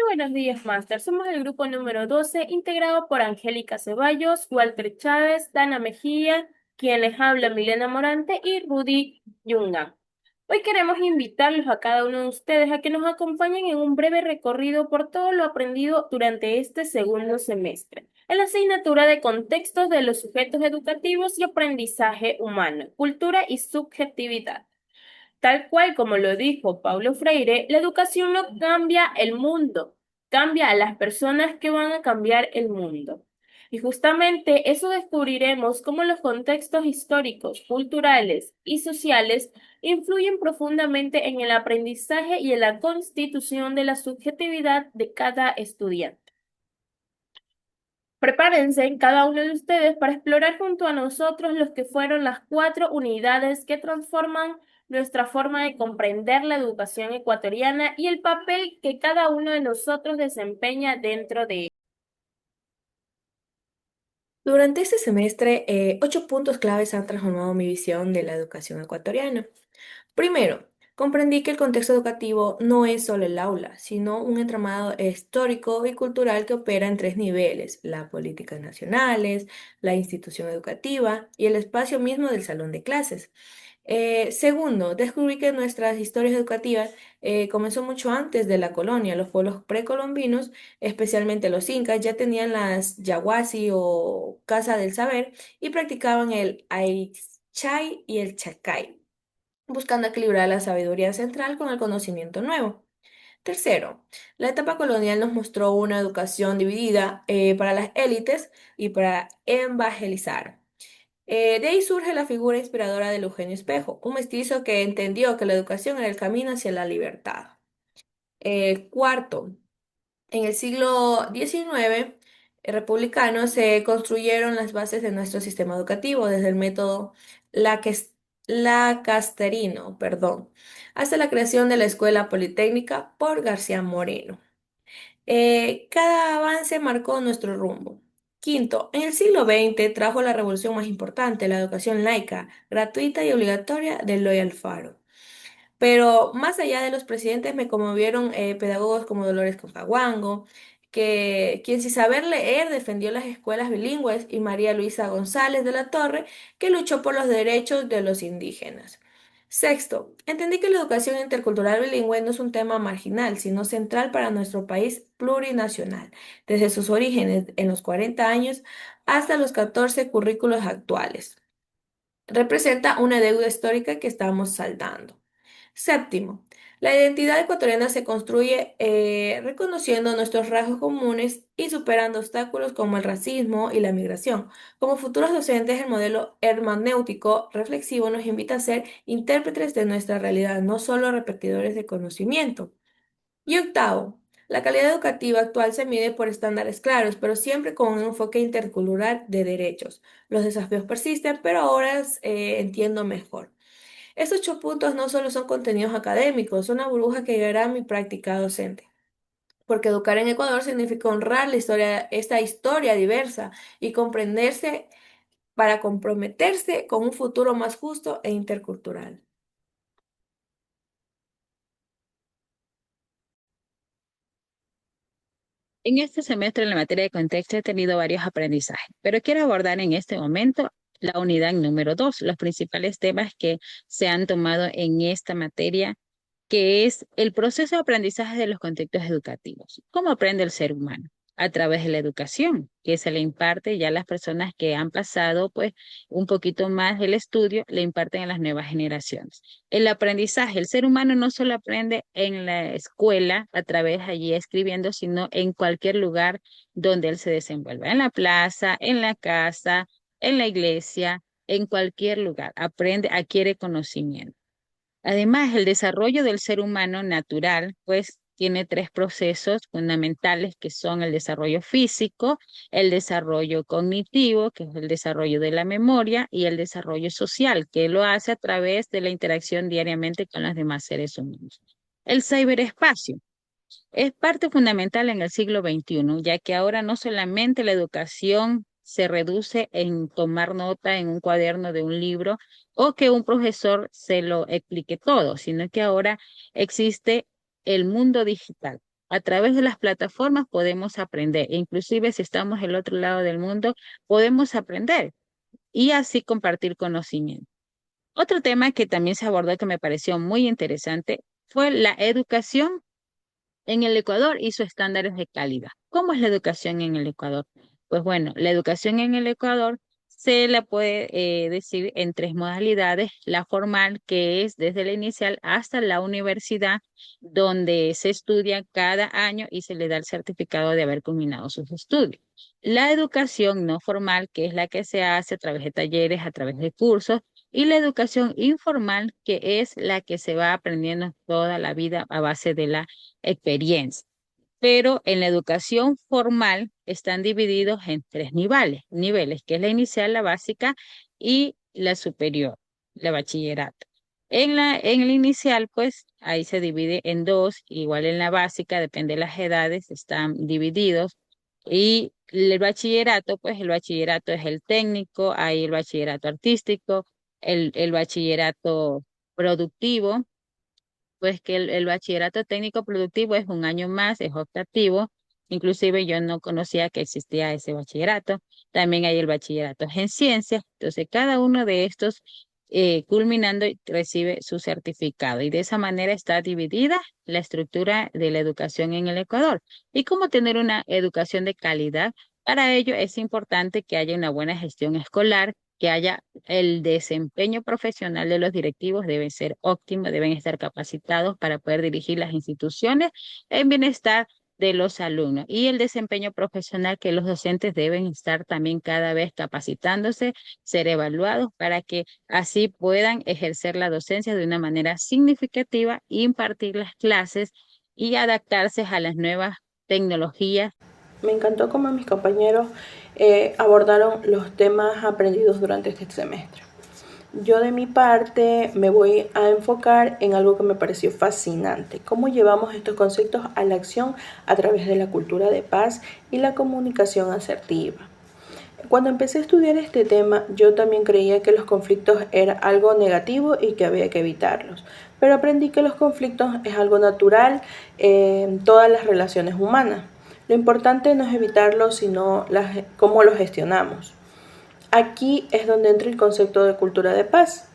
buenos días, Master. Somos el grupo número 12, integrado por Angélica Ceballos, Walter Chávez, Dana Mejía, quien les habla Milena Morante y Rudy Yunga. Hoy queremos invitarlos a cada uno de ustedes a que nos acompañen en un breve recorrido por todo lo aprendido durante este segundo semestre, en la asignatura de contextos de los sujetos educativos y aprendizaje humano, cultura y subjetividad. Tal cual como lo dijo Paulo Freire, la educación no cambia el mundo, cambia a las personas que van a cambiar el mundo. Y justamente eso descubriremos cómo los contextos históricos, culturales y sociales influyen profundamente en el aprendizaje y en la constitución de la subjetividad de cada estudiante. Prepárense en cada uno de ustedes para explorar junto a nosotros los que fueron las 4 unidades que transforman nuestra forma de comprender la educación ecuatoriana y el papel que cada uno de nosotros desempeña dentro de ella. Durante este semestre, 8 puntos claves han transformado mi visión de la educación ecuatoriana. Primero, comprendí que el contexto educativo no es solo el aula, sino un entramado histórico y cultural que opera en 3 niveles: las políticas nacionales, la institución educativa y el espacio mismo del salón de clases. Segundo, descubrí que nuestras historias educativas comenzó mucho antes de la colonia. Los pueblos precolombinos, especialmente los incas, ya tenían las yaguasi o casa del saber y practicaban el aichai y el chacay, buscando equilibrar la sabiduría central con el conocimiento nuevo. Tercero, la etapa colonial nos mostró una educación dividida para las élites y para evangelizar. De ahí surge la figura inspiradora de Eugenio Espejo, un mestizo que entendió que la educación era el camino hacia la libertad. Cuarto, en el siglo XIX republicano se construyeron las bases de nuestro sistema educativo, desde el método Lacasterino, perdón, hasta la creación de la Escuela Politécnica por García Moreno. Cada avance marcó nuestro rumbo. Quinto, en el siglo XX trajo la revolución más importante, la educación laica, gratuita y obligatoria de Eloy Alfaro. Pero más allá de los presidentes me conmovieron pedagogos como Dolores Cafaguango, quien sin saber leer defendió las escuelas bilingües, y María Luisa González de la Torre, que luchó por los derechos de los indígenas. Sexto, entendí que la educación intercultural bilingüe no es un tema marginal, sino central para nuestro país plurinacional, desde sus orígenes en los 40 años hasta los 14 currículos actuales. Representa una deuda histórica que estamos saldando. Séptimo, la identidad ecuatoriana se construye reconociendo nuestros rasgos comunes y superando obstáculos como el racismo y la migración. Como futuros docentes, el modelo hermenéutico reflexivo nos invita a ser intérpretes de nuestra realidad, no solo repetidores de conocimiento. Y octavo, la calidad educativa actual se mide por estándares claros, pero siempre con un enfoque intercultural de derechos. Los desafíos persisten, pero ahora entiendo mejor. Estos 8 puntos no solo son contenidos académicos, son una burbuja que llegará a mi práctica docente. Porque educar en Ecuador significa honrar esta historia diversa y comprenderse para comprometerse con un futuro más justo e intercultural. En este semestre, en la materia de contexto, he tenido varios aprendizajes, pero quiero abordar en este momento la unidad número 2, los principales temas que se han tomado en esta materia, que es el proceso de aprendizaje de los contextos educativos. ¿Cómo aprende el ser humano? A través de la educación, que se le imparte ya a las personas que han pasado, pues, un poquito más del estudio, le imparten a las nuevas generaciones. El aprendizaje, el ser humano no solo aprende en la escuela, a través allí escribiendo, sino en cualquier lugar donde él se desenvuelva, en la plaza, en la casa, en la iglesia, en cualquier lugar. Aprende, adquiere conocimiento. Además, el desarrollo del ser humano natural, pues, tiene 3 procesos fundamentales que son el desarrollo físico, el desarrollo cognitivo, que es el desarrollo de la memoria, y el desarrollo social, que lo hace a través de la interacción diariamente con los demás seres humanos. El ciberespacio es parte fundamental en el siglo XXI, ya que ahora no solamente la educación se reduce en tomar nota en un cuaderno de un libro o que un profesor se lo explique todo, sino que ahora existe el mundo digital. A través de las plataformas podemos aprender, e inclusive si estamos del otro lado del mundo, podemos aprender y así compartir conocimiento. Otro tema que también se abordó que me pareció muy interesante fue la educación en el Ecuador y sus estándares de calidad. ¿Cómo es la educación en el Ecuador? Pues bueno, la educación en el Ecuador se la puede decir en tres modalidades. La formal, que es desde la inicial hasta la universidad, donde se estudia cada año y se le da el certificado de haber culminado sus estudios. La educación no formal, que es la que se hace a través de talleres, a través de cursos, y la educación informal, que es la que se va aprendiendo toda la vida a base de la experiencia. Pero en la educación formal están divididos en tres niveles, que es la inicial, la básica y la superior, la bachillerato. En el inicial, pues ahí se divide en dos, igual en la básica, depende de las edades, están divididos. Y el bachillerato, pues el bachillerato es el técnico, hay el bachillerato artístico, el bachillerato productivo, pues que el bachillerato técnico productivo es un año más, es optativo. Inclusive yo no conocía que existía ese bachillerato. También hay el bachillerato en ciencias. Entonces, cada uno de estos, culminando, recibe su certificado. Y de esa manera está dividida la estructura de la educación en el Ecuador. ¿Y cómo tener una educación de calidad? Para ello es importante que haya una buena gestión escolar, que haya el desempeño profesional de los directivos debe ser óptimo, deben estar capacitados para poder dirigir las instituciones en bienestar de los alumnos y el desempeño profesional que los docentes deben estar también cada vez capacitándose, ser evaluados para que así puedan ejercer la docencia de una manera significativa, impartir las clases y adaptarse a las nuevas tecnologías. Me encantó cómo mis compañeros abordaron los temas aprendidos durante este semestre. Yo de mi parte me voy a enfocar en algo que me pareció fascinante, cómo llevamos estos conceptos a la acción a través de la cultura de paz y la comunicación asertiva. Cuando empecé a estudiar este tema, yo también creía que los conflictos era algo negativo y que había que evitarlos, pero aprendí que los conflictos es algo natural en todas las relaciones humanas. Lo importante no es evitarlos, sino cómo los gestionamos. Aquí es donde entra el concepto de cultura de paz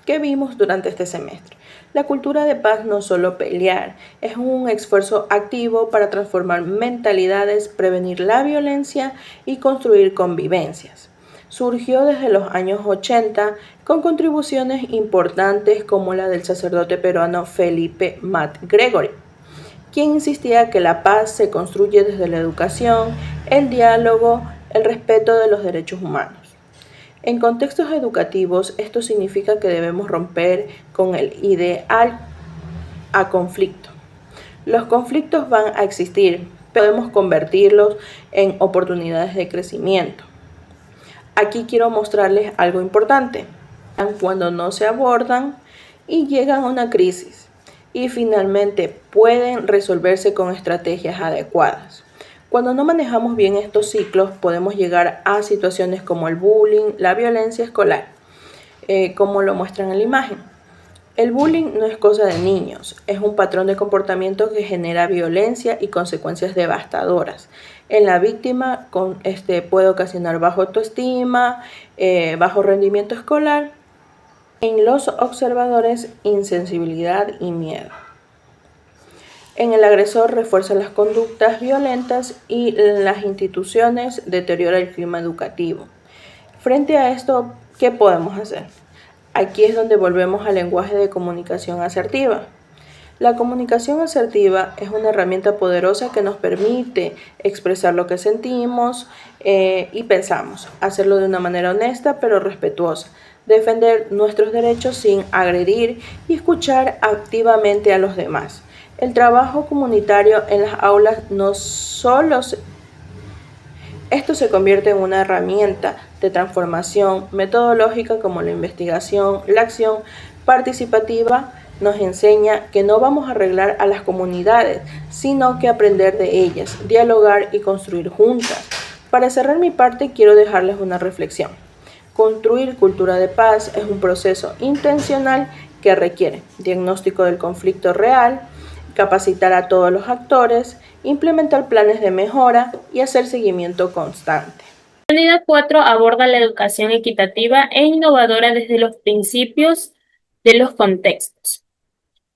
que vimos durante este semestre. La cultura de paz no es solo pelear, es un esfuerzo activo para transformar mentalidades, prevenir la violencia y construir convivencias. Surgió desde los años 80 con contribuciones importantes como la del sacerdote peruano Felipe Matt Gregory, quien insistía que la paz se construye desde la educación, el diálogo, el respeto de los derechos humanos. En contextos educativos, esto significa que debemos romper con el ideal a conflicto. Los conflictos van a existir, pero podemos convertirlos en oportunidades de crecimiento. Aquí quiero mostrarles algo importante. Cuando no se abordan y llegan a una crisis y finalmente pueden resolverse con estrategias adecuadas. Cuando no manejamos bien estos ciclos, podemos llegar a situaciones como el bullying, la violencia escolar, como lo muestran en la imagen. El bullying no es cosa de niños, es un patrón de comportamiento que genera violencia y consecuencias devastadoras. En la víctima puede ocasionar baja autoestima, bajo rendimiento escolar. En los observadores, insensibilidad y miedo. En el agresor refuerza las conductas violentas y en las instituciones deteriora el clima educativo. Frente a esto, ¿qué podemos hacer? Aquí es donde volvemos al lenguaje de comunicación asertiva. La comunicación asertiva es una herramienta poderosa que nos permite expresar lo que sentimos y pensamos, hacerlo de una manera honesta pero respetuosa, defender nuestros derechos sin agredir y escuchar activamente a los demás. El trabajo comunitario en las aulas no solo esto se convierte en una herramienta de transformación metodológica como la investigación, la acción participativa nos enseña que no vamos a arreglar a las comunidades, sino que aprender de ellas, dialogar y construir juntas. Para cerrar mi parte, quiero dejarles una reflexión. Construir cultura de paz es un proceso intencional que requiere diagnóstico del conflicto real, capacitar a todos los actores, implementar planes de mejora y hacer seguimiento constante. La unidad 4 aborda la educación equitativa e innovadora desde los principios de los contextos,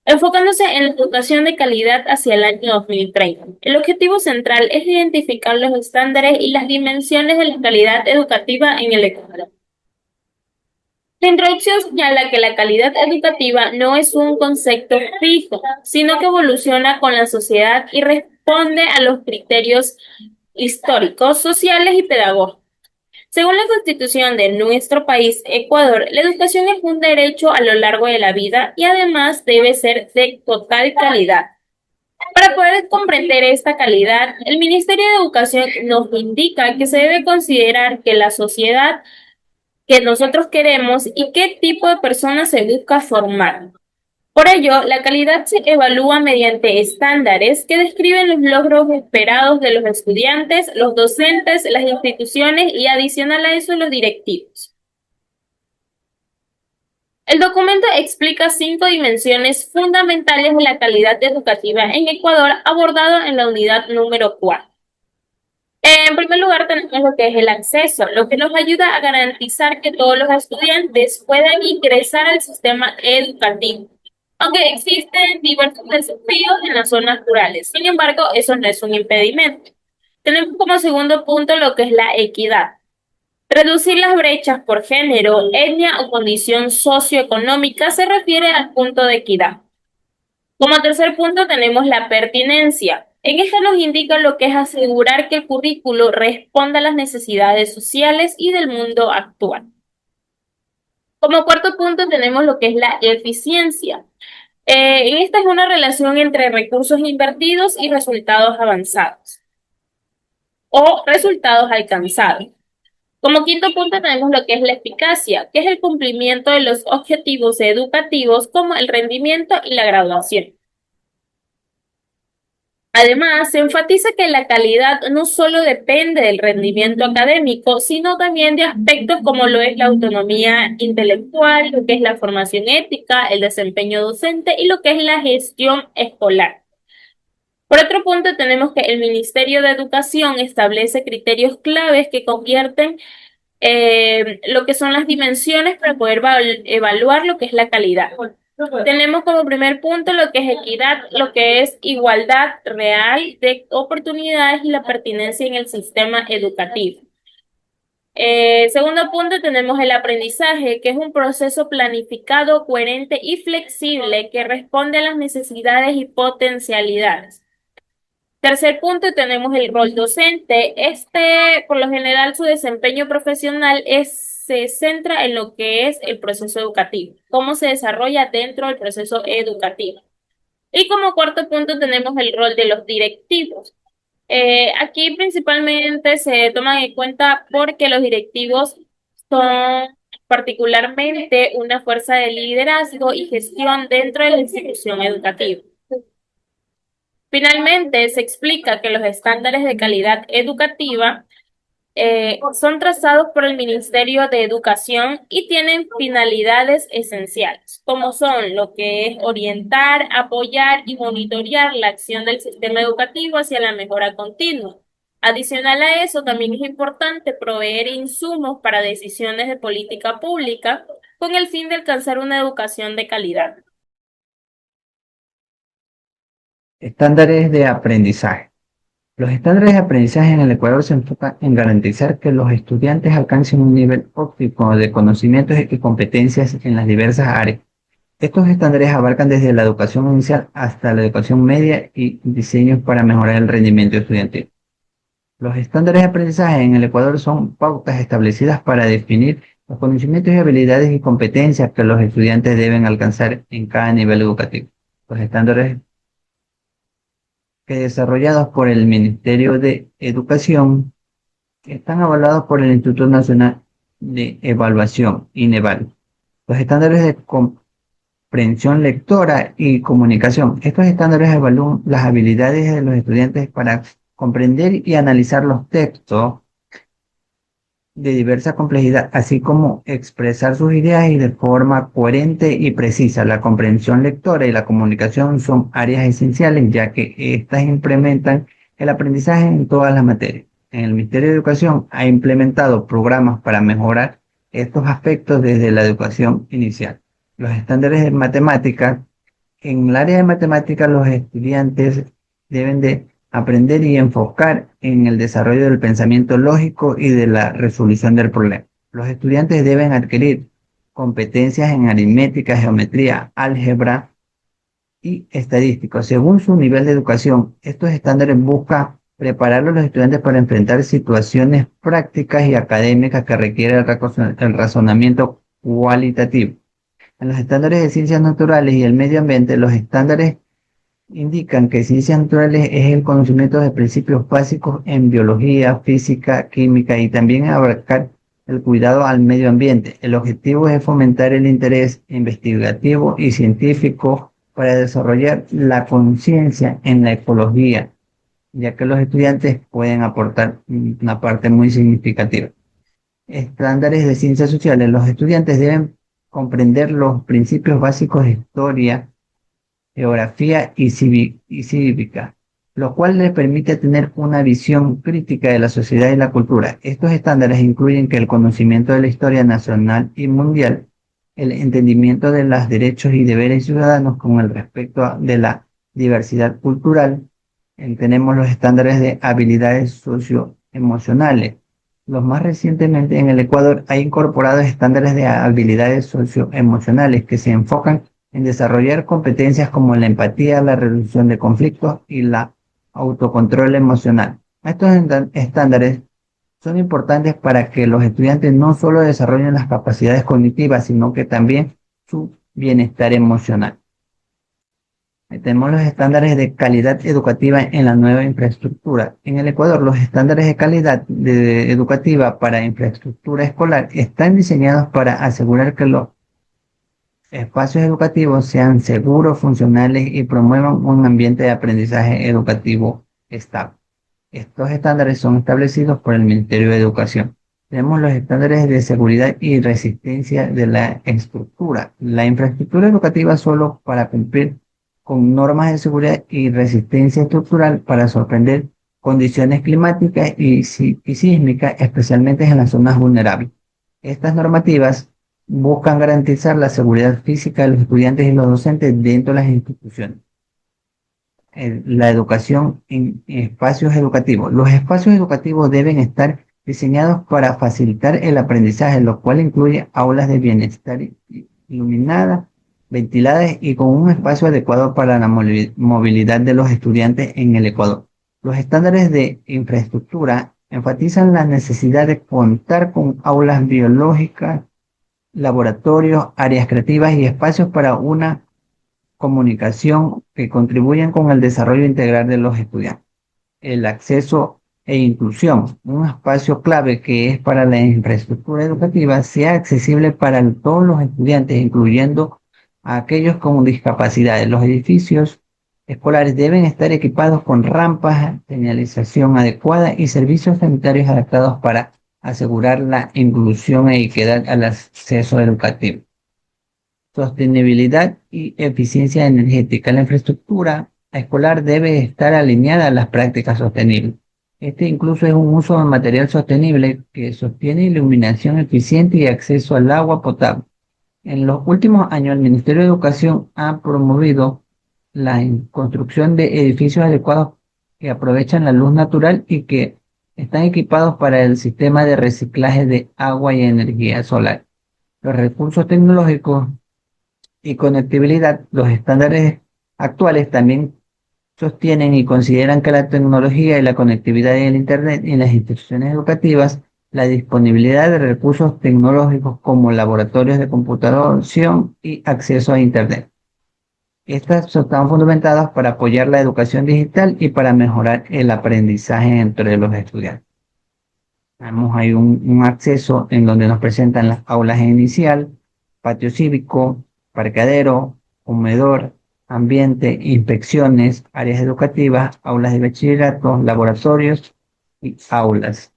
enfocándose en la educación de calidad hacia el año 2030. El objetivo central es identificar los estándares y las dimensiones de la calidad educativa en el Ecuador. La introducción señala que la calidad educativa no es un concepto fijo, sino que evoluciona con la sociedad y responde a los criterios históricos, sociales y pedagógicos. Según la Constitución de nuestro país, Ecuador, la educación es un derecho a lo largo de la vida y además debe ser de total calidad. Para poder comprender esta calidad, el Ministerio de Educación nos indica que se debe considerar que la sociedad que nosotros queremos y qué tipo de personas se busca formar. Por ello, la calidad se evalúa mediante estándares que describen los logros esperados de los estudiantes, los docentes, las instituciones y adicional a eso los directivos. El documento explica 5 dimensiones fundamentales de la calidad educativa en Ecuador abordado en la unidad número 4. En primer lugar, tenemos lo que es el acceso, lo que nos ayuda a garantizar que todos los estudiantes puedan ingresar al sistema educativo, aunque existen diversos desafíos en las zonas rurales. Sin embargo, eso no es un impedimento. Tenemos como segundo punto lo que es la equidad. Reducir las brechas por género, etnia o condición socioeconómica se refiere al punto de equidad. Como tercer punto tenemos la pertinencia. En esta nos indica lo que es asegurar que el currículo responda a las necesidades sociales y del mundo actual. Como cuarto punto tenemos lo que es la eficiencia. Esta es una relación entre recursos invertidos y resultados avanzados o resultados alcanzados. Como quinto punto tenemos lo que es la eficacia, que es el cumplimiento de los objetivos educativos como el rendimiento y la graduación. Además, se enfatiza que la calidad no solo depende del rendimiento académico, sino también de aspectos como lo es la autonomía intelectual, lo que es la formación ética, el desempeño docente y lo que es la gestión escolar. Por otro punto, tenemos que el Ministerio de Educación establece criterios claves que convierten lo que son las dimensiones para poder evaluar lo que es la calidad. Tenemos como primer punto lo que es equidad, lo que es igualdad real de oportunidades y la pertinencia en el sistema educativo. Segundo punto tenemos el aprendizaje, que es un proceso planificado, coherente y flexible que responde a las necesidades y potencialidades. Tercer punto tenemos el rol docente. Por lo general, su desempeño profesional se centra en lo que es el proceso educativo, cómo se desarrolla dentro del proceso educativo. Y como cuarto punto tenemos el rol de los directivos. Aquí principalmente se toman en cuenta porque los directivos son particularmente una fuerza de liderazgo y gestión dentro de la institución educativa. Finalmente, se explica que los estándares de calidad educativa son trazados por el Ministerio de Educación y tienen finalidades esenciales, como son lo que es orientar, apoyar y monitorear la acción del sistema educativo hacia la mejora continua. Adicional a eso, también es importante proveer insumos para decisiones de política pública con el fin de alcanzar una educación de calidad. Estándares de aprendizaje. Los estándares de aprendizaje en el Ecuador se enfocan en garantizar que los estudiantes alcancen un nivel óptimo de conocimientos y competencias en las diversas áreas. Estos estándares abarcan desde la educación inicial hasta la educación media y diseños para mejorar el rendimiento estudiantil. Los estándares de aprendizaje en el Ecuador son pautas establecidas para definir los conocimientos y habilidades y competencias que los estudiantes deben alcanzar en cada nivel educativo. Los estándares desarrollados por el Ministerio de Educación están avalados por el Instituto Nacional de Evaluación, INEVAL. Los estándares de comprensión lectora y comunicación. Estos estándares evalúan las habilidades de los estudiantes para comprender y analizar los textos de diversa complejidad, así como expresar sus ideas y de forma coherente y precisa. La comprensión lectora y la comunicación son áreas esenciales, ya que éstas implementan el aprendizaje en todas las materias. En el Ministerio de Educación ha implementado programas para mejorar estos aspectos desde la educación inicial. Los estándares de matemáticas. En el área de matemáticas, los estudiantes deben de aprender y enfocar en el desarrollo del pensamiento lógico y de la resolución del problema. Los estudiantes deben adquirir competencias en aritmética, geometría, álgebra y estadística. Según su nivel de educación, estos estándares buscan preparar a los estudiantes para enfrentar situaciones prácticas y académicas que requieren el razonamiento cualitativo. En los estándares de ciencias naturales y el medio ambiente, los estándares indican que ciencias naturales es el conocimiento de principios básicos en biología, física, química y también abarcar el cuidado al medio ambiente. El objetivo es fomentar el interés investigativo y científico para desarrollar la conciencia en la ecología, ya que los estudiantes pueden aportar una parte muy significativa. Estándares de ciencias sociales. Los estudiantes deben comprender los principios básicos de historia, geografía y cívica, lo cual les permite tener una visión crítica de la sociedad y la cultura. Estos estándares incluyen que el conocimiento de la historia nacional y mundial, el entendimiento de los derechos y deberes ciudadanos con el respecto de la diversidad cultural. Tenemos los estándares de habilidades socioemocionales. Los más recientemente en el Ecuador ha incorporado estándares de habilidades socioemocionales que se enfocan en desarrollar competencias como la empatía, la reducción de conflictos y la autocontrol emocional. Estos estándares son importantes para que los estudiantes no solo desarrollen las capacidades cognitivas, sino que también su bienestar emocional. Tenemos los estándares de calidad educativa en la nueva infraestructura. En el Ecuador, los estándares de calidad educativa para infraestructura escolar están diseñados para asegurar que los espacios educativos sean seguros, funcionales y promuevan un ambiente de aprendizaje educativo estable. Estos estándares son establecidos por el Ministerio de Educación. Tenemos los estándares de seguridad y resistencia de la estructura. La infraestructura educativa solo para cumplir con normas de seguridad y resistencia estructural para sorprender condiciones climáticas y sísmicas, especialmente en las zonas vulnerables. Estas normativas buscan garantizar la seguridad física de los estudiantes y los docentes dentro de las instituciones. La educación en espacios educativos. Los espacios educativos deben estar diseñados para facilitar el aprendizaje, lo cual incluye aulas de bienestar iluminadas, ventiladas y con un espacio adecuado para la movilidad de los estudiantes en el Ecuador. Los estándares de infraestructura enfatizan la necesidad de contar con aulas biológicas, laboratorios, áreas creativas y espacios para una comunicación que contribuyan con el desarrollo integral de los estudiantes. El acceso e inclusión, un espacio clave que es para la infraestructura educativa, sea accesible para todos los estudiantes, incluyendo a aquellos con discapacidades. Los edificios escolares deben estar equipados con rampas, señalización adecuada y servicios sanitarios adaptados para asegurar la inclusión e equidad al acceso educativo. Sostenibilidad y eficiencia energética. La infraestructura escolar debe estar alineada a las prácticas sostenibles. Este incluso es un uso de material sostenible que sostiene iluminación eficiente y acceso al agua potable. En los últimos años, el Ministerio de Educación ha promovido la construcción de edificios adecuados que aprovechan la luz natural y que están equipados para el sistema de reciclaje de agua y energía solar. Los recursos tecnológicos y conectividad. Los estándares actuales también sostienen y consideran que la tecnología y la conectividad en el Internet y en las instituciones educativas, la disponibilidad de recursos tecnológicos como laboratorios de computación y acceso a Internet. Estas están fundamentadas para apoyar la educación digital y para mejorar el aprendizaje entre los estudiantes. Tenemos ahí un acceso en donde nos presentan las aulas inicial, patio cívico, parqueadero, comedor, ambiente, inspecciones, áreas educativas, aulas de bachillerato, laboratorios y aulas.